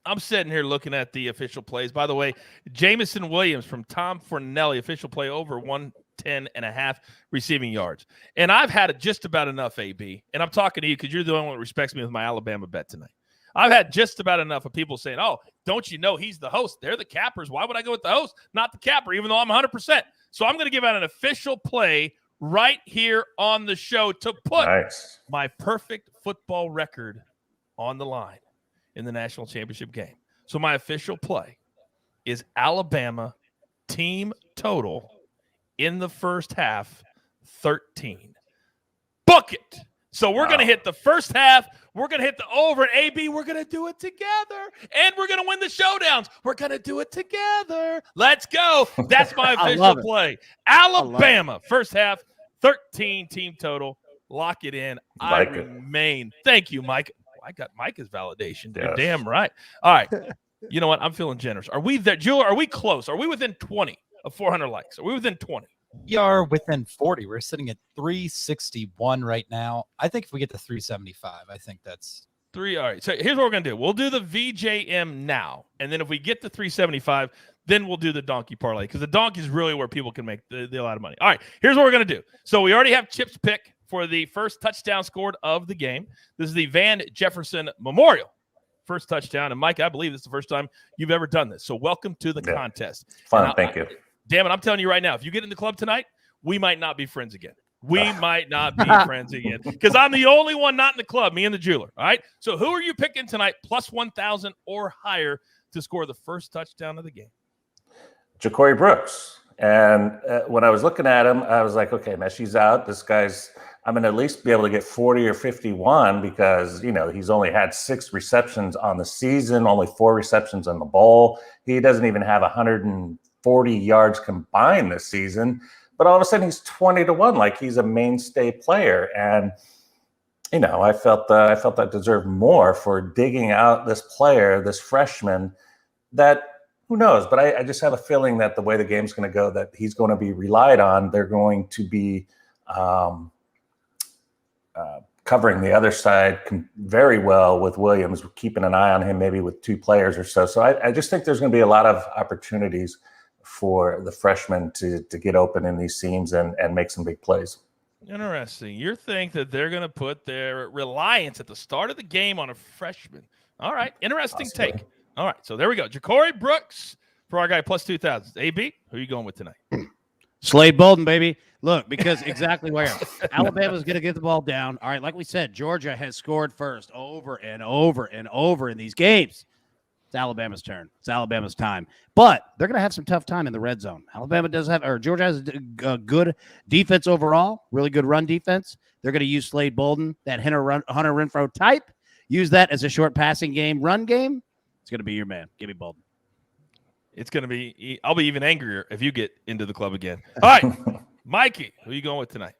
I'm sitting here looking at the official plays. By the way, Jamison Williams from Tom Fornelli, official play over 110.5 receiving yards. And I've had just about enough, AB. And I'm talking to you because you're the only one that respects me with my Alabama bet tonight. I've had just about enough of people saying, oh, don't you know he's the host? They're the cappers. Why would I go with the host, not the capper, even though I'm 100%? So I'm going to give out an official play right here on the show to put my perfect football record on the line in the national championship game. So my official play is Alabama team total in the first half, 13. Book it. So we're going to hit the first half. We're going to hit the over. And AB, we're going to do it together. And we're going to win the showdowns. We're going to do it together. Let's go. That's my official play. Alabama, first half, 13 team total. Lock it in. I remain. Thank you, Mike. I got Micah's validation. You're damn right. All right. You know what? I'm feeling generous. Are we there? Julia, are we close? Are we within 20 of 400 likes? Are we within 20? We are within 40. We're sitting at 361 right now. I think if we get to 375, I think that's 3. All right. So here's what we're going to do. We'll do the VJM now. And then if we get to 375, then we'll do the donkey parlay, because the donkey is really where people can make the lot of money. All right. Here's what we're going to do. So we already have Chip's pick for the first touchdown scored of the game. This is the Van Jefferson Memorial first touchdown. And Mike, I believe this is the first time you've ever done this. So welcome to the contest. Fun. Thank you. Damn it, I'm telling you right now, if you get in the club tonight, we might not be friends again. We might not be friends again, because I'm the only one not in the club, me and the jeweler. All right? So who are you picking tonight, plus 1,000 or higher, to score the first touchdown of the game? Ja'Cory Brooks. And when I was looking at him, I was like, okay, Meshie's out. This guy's – I'm going to at least be able to get 40 or 51 because, you know, he's only had 6 receptions on the season, only 4 receptions in the bowl. He doesn't even have 140 yards combined this season. But all of a sudden he's 20-1, like he's a mainstay player. And, you know, I felt I deserved more for digging out this player, this freshman, that who knows? But I just have a feeling that the way the game's going to go, that he's going to be relied on. They're going to be covering the other side very well with Williams, keeping an eye on him maybe with 2 players or so. So I just think there's going to be a lot of opportunities for the freshmen to get open in these seams and make some big plays. Interesting. You think that they're going to put their reliance at the start of the game on a freshman. All right. Interesting take. All right. So there we go. Ja'Cory Brooks for our guy, plus 2,000. AB, who are you going with tonight? Slade Bolden, baby. Look, because exactly where Alabama's going to get the ball down. All right, like we said, Georgia has scored first over and over and over in these games. It's Alabama's turn. It's Alabama's time. But they're going to have some tough time in the red zone. Georgia has a good defense overall, really good run defense. They're going to use Slade Bolden, that Hunter Renfrow type. Use that as a short passing game, run game. It's going to be your man. Give me Bolden. It's going to be – I'll be even angrier if you get into the club again. All right, Mikey, who are you going with tonight?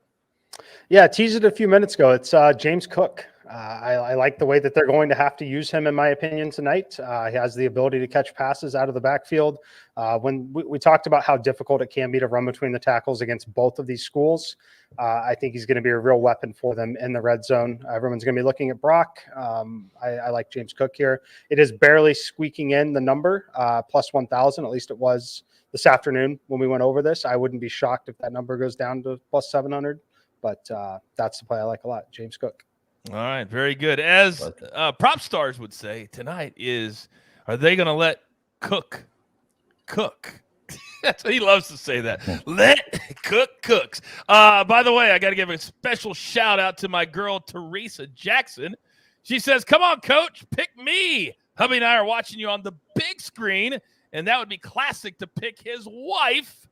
Yeah, I teased it a few minutes ago. It's James Cook. I like the way that they're going to have to use him, in my opinion, tonight. He has the ability to catch passes out of the backfield. When we talked about how difficult it can be to run between the tackles against both of these schools, I think he's going to be a real weapon for them in the red zone. Everyone's going to be looking at Brock. I like James Cook here. It is barely squeaking in the number, plus 1,000. At least it was this afternoon when we went over this. I wouldn't be shocked if that number goes down to plus 700. But that's the play I like a lot, James Cook. All right, very good. As prop stars would say tonight is, are they going to let Cook cook? That's what he loves to say, that. Let Cook cooks. By the way, I got to give a special shout out to my girl, Teresa Jackson. She says, come on, coach, pick me. Hubby and I are watching you on the big screen, and that would be classic to pick his wife.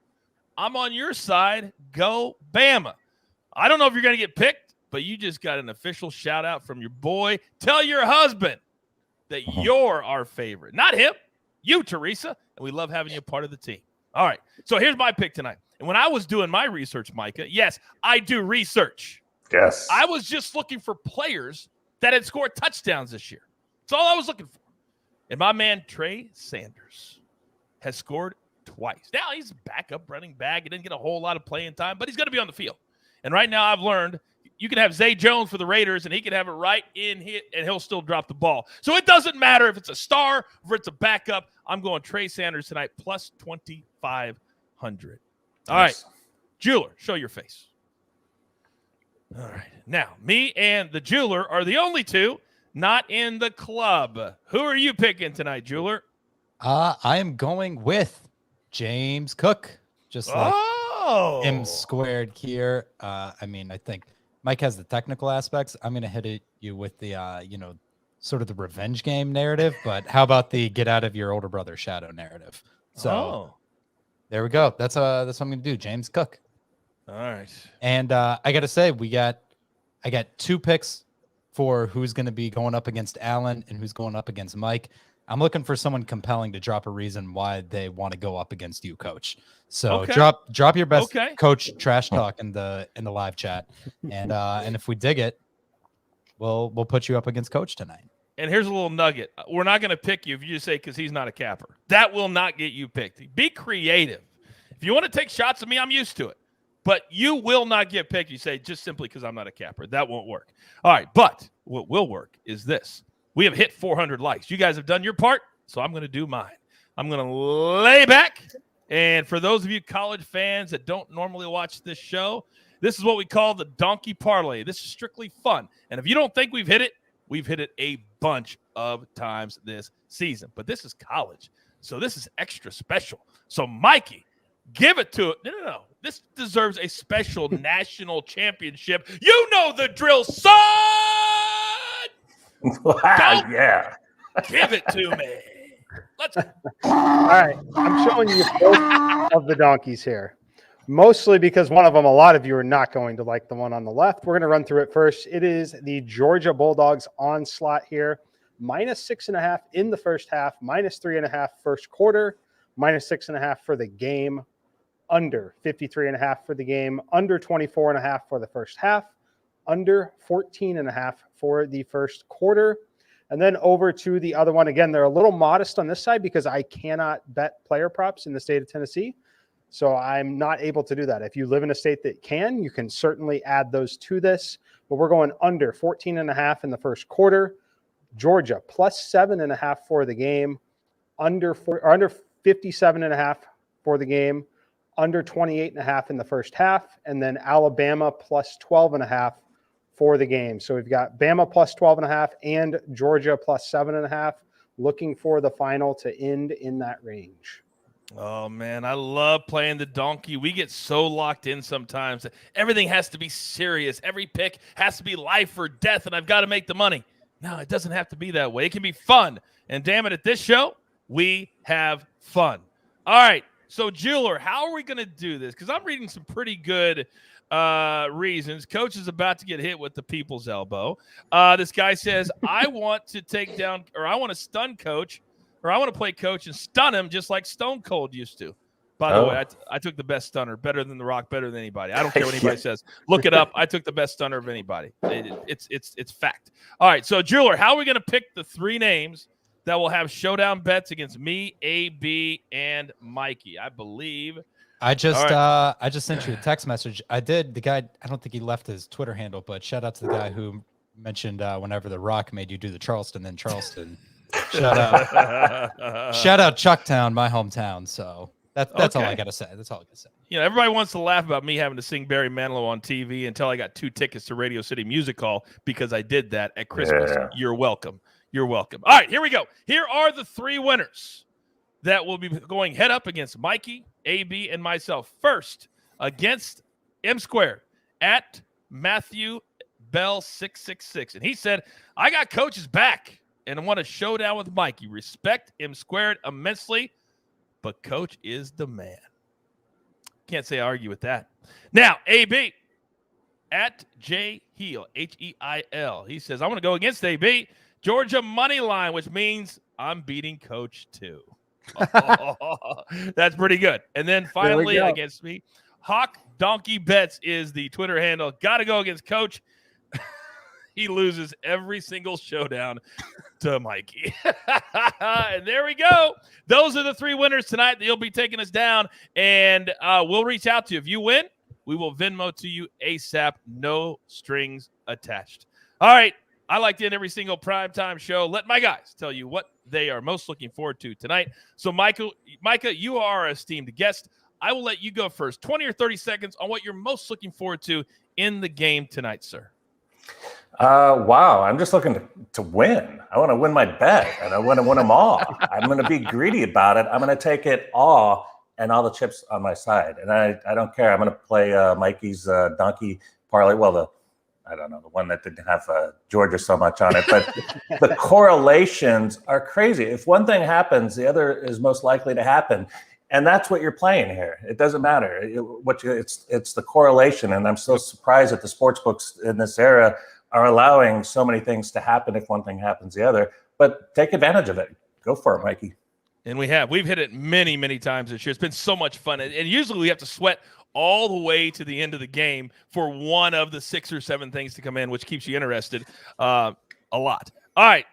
I'm on your side. Go Bama. I don't know if you're going to get picked, but you just got an official shout out from your boy. Tell your husband that you're our favorite, not him, you, Teresa. And we love having you a part of the team. All right. So here's my pick tonight. And when I was doing my research, Micah, yes, I do research. Yes. I was just looking for players that had scored touchdowns this year. That's all I was looking for. And my man, Trey Sanders, has scored twice. Now he's a backup running back. He didn't get a whole lot of playing time, but he's going to be on the field. And right now I've learned you can have Zay Jones for the Raiders, and he can have it right in hit, and he'll still drop the ball. So it doesn't matter if it's a star or it's a backup. I'm going Trey Sanders tonight, plus 2,500. All right, jeweler, show your face. All right. Now, me and the jeweler are the only two not in the club. Who are you picking tonight, Jeweler? I am going with James Cook, just like M squared here. I mean, I think Mike has the technical aspects. I'm going to hit you with the, sort of the revenge game narrative, but how about the get out of your older brother shadow narrative? So there we go. That's what I'm going to do. James Cook. All right. And I got to say, I got 2 picks for who's going to be going up against Allen and who's going up against Mike. I'm looking for someone compelling to drop a reason why they want to go up against you, Coach. So drop your best Coach trash talk in the live chat, and if we dig it, we'll put you up against Coach tonight. And here's a little nugget: we're not going to pick you if you just say because he's not a capper. That will not get you picked. Be creative. If you want to take shots at me, I'm used to it. But you will not get picked. You say just simply because I'm not a capper. That won't work. All right, but what will work is this. We have hit 400 likes. You guys have done your part, so I'm going to do mine. I'm going to lay back. And for those of you college fans that don't normally watch this show, this is what we call the donkey parlay. This is strictly fun. And if you don't think we've hit it a bunch of times this season. But this is college, so this is extra special. So, Mikey, give it to it. No. This deserves a special national championship. You know the drill, son! Wow, yeah. Give it to me. Let's. All right. I'm showing you both of the donkeys here, mostly because one of them, a lot of you are not going to like the one on the left. We're going to run through it first. It is the Georgia Bulldogs onslaught here. -6.5 in the first half, -3.5 first quarter, -6.5 for the game, under 53.5 for the game, under 24.5 for the first half, under 14.5 for the first quarter. And then over to the other one. Again, they're a little modest on this side because I cannot bet player props in the state of Tennessee. So I'm not able to do that. If you live in a state that can, you can certainly add those to this. But we're going under 14.5 in the first quarter. Georgia +7.5 for the game, under 57.5 for the game, under 28.5 in the first half, and then Alabama +12.5 for the game. So we've got Bama +12.5 and Georgia +7.5. Looking for the final to end in that range. Oh, man, I love playing the donkey. We get so locked in sometimes that everything has to be serious. Every pick has to be life or death, and I've got to make the money. No, it doesn't have to be that way. It can be fun. And damn it, at this show, we have fun. All right, so Jeweler, how are we going to do this? Because I'm reading some pretty good reasons. Coach is about to get hit with the people's elbow. This guy says, I want to take down, or I want to stun Coach, or I want to play Coach and stun him just like Stone Cold used to. By the way, I took the best stunner, better than The Rock, better than anybody. I don't care what anybody says. Look it up. I took the best stunner of anybody. It's fact. All right, so Jeweler, how are we going to pick the 3 names that will have showdown bets against me, AB, and Mikey? I believe. I just sent you a text message. The guy, I don't think he left his Twitter handle, but shout out to the guy who mentioned whenever The Rock made you do the Charleston, then Charleston. shout out Chucktown, my hometown. So that's all I got to say. That's all I got to say. You know, everybody wants to laugh about me having to sing Barry Manilow on TV until I got 2 tickets to Radio City Music Hall because I did that at Christmas. Yeah. You're welcome. You're welcome. All right, here we go. Here are the 3 winners that will be going head up against Mikey, AB, and myself. First, against M Squared at Matthew Bell 666. And he said, I got Coach's back and I want a showdown with Mikey. Respect M Squared immensely, but Coach is the man. Can't say I argue with that. Now, AB at J Heel, Heil. He says, I want to go against AB. Georgia money line, which means I'm beating Coach too. That's pretty good. And then finally against me, Hawk Donkey Bets is the Twitter handle. Got to go against Coach. He loses every single showdown to Mikey. And there we go. Those are the 3 winners tonight that you'll be taking us down. And we'll reach out to you. If you win, we will Venmo to you ASAP. No strings attached. All right. I like to end every single primetime show. Let my guys tell you what they are most looking forward to tonight. So, Micah, you are our esteemed guest. I will let you go first. 20 or 30 seconds on what you're most looking forward to in the game tonight, sir. Wow, I'm just looking to win. I want to win my bet, and I want to win them all. I'm going to be greedy about it. I'm going to take it all and all the chips on my side, and I don't care. I'm going to play Mikey's donkey parlay. Well, I don't know, the one that didn't have Georgia so much on it, but the correlations are crazy. If one thing happens, the other is most likely to happen. And that's what you're playing here. It doesn't matter. It's the correlation. And I'm so surprised that the sports books in this era are allowing so many things to happen. If one thing happens, the other. But take advantage of it. Go for it, Mikey. And we've hit it many, many times this year. It's been so much fun. And usually we have to sweat all the way to the end of the game for one of the 6 or 7 things to come in, which keeps you interested a lot. All right.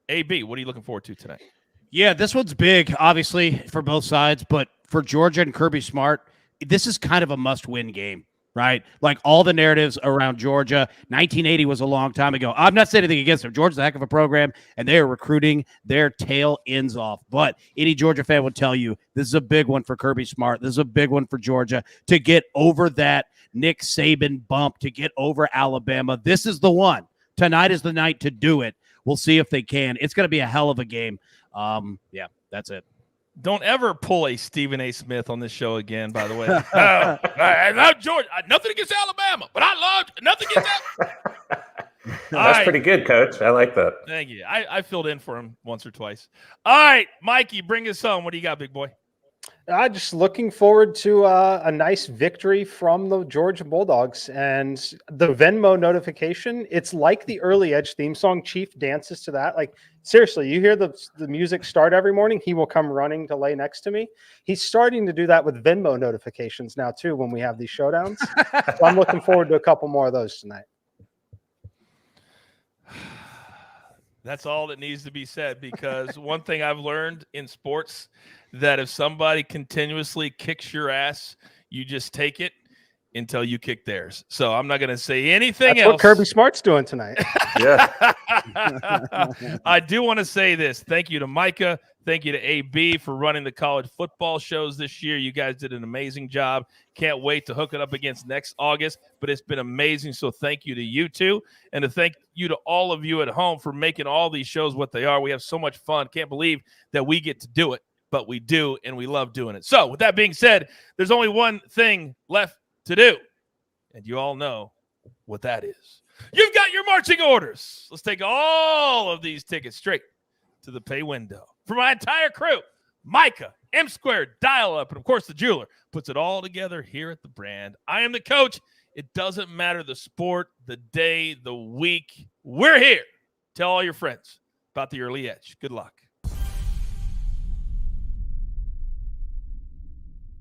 AB, what are you looking forward to tonight? Yeah, this one's big, obviously, for both sides. But for Georgia and Kirby Smart, this is kind of a must-win game, right? Like all the narratives around Georgia. 1980 was a long time ago. I'm not saying anything against them. Georgia's a heck of a program, and they are recruiting their tail ends off. But any Georgia fan would tell you this is a big one for Kirby Smart. This is a big one for Georgia to get over that Nick Saban bump, to get over Alabama. This is the one. Tonight is the night to do it. We'll see if they can. It's going to be a hell of a game. Yeah, that's it. Don't ever pull a Stephen A. Smith on this show again, by the way. I love Georgia. Nothing against Alabama, but I love nothing against Alabama. That's pretty good, Coach. I like that. Thank you. I filled in for him once or twice. All right, Mikey, bring us home. What do you got, big boy? Just looking forward to a nice victory from the Georgia Bulldogs, and the Venmo notification. It's like the Early Edge theme song. Chief dances to that. Like, seriously, you hear the music start every morning, he will come running to lay next to me. He's starting to do that with Venmo notifications now too when we have these showdowns. So I'm looking forward to a couple more of those tonight. That's all that needs to be said, because one thing I've learned in sports, that if somebody continuously kicks your ass, you just take it until you kick theirs. So I'm not going to say anything else. That's what Kirby Smart's doing tonight. Yeah. I do want to say this. Thank you to Micah. Thank you to AB for running the college football shows this year. You guys did an amazing job. Can't wait to hook it up against next August, but it's been amazing. So thank you to you two, and to thank you to all of you at home for making all these shows what they are. We have so much fun. Can't believe that we get to do it, but we do, and we love doing it. So with that being said, there's only one thing left to do, and you all know what that is. You've got your marching orders. Let's take all of these tickets straight to the pay window. For my entire crew, Micah, M Squared, Dial Up, and of course the jeweler puts it all together here at the brand. I am the coach. It doesn't matter the sport, the day, the week. We're here. Tell all your friends about the Early Edge. Good luck.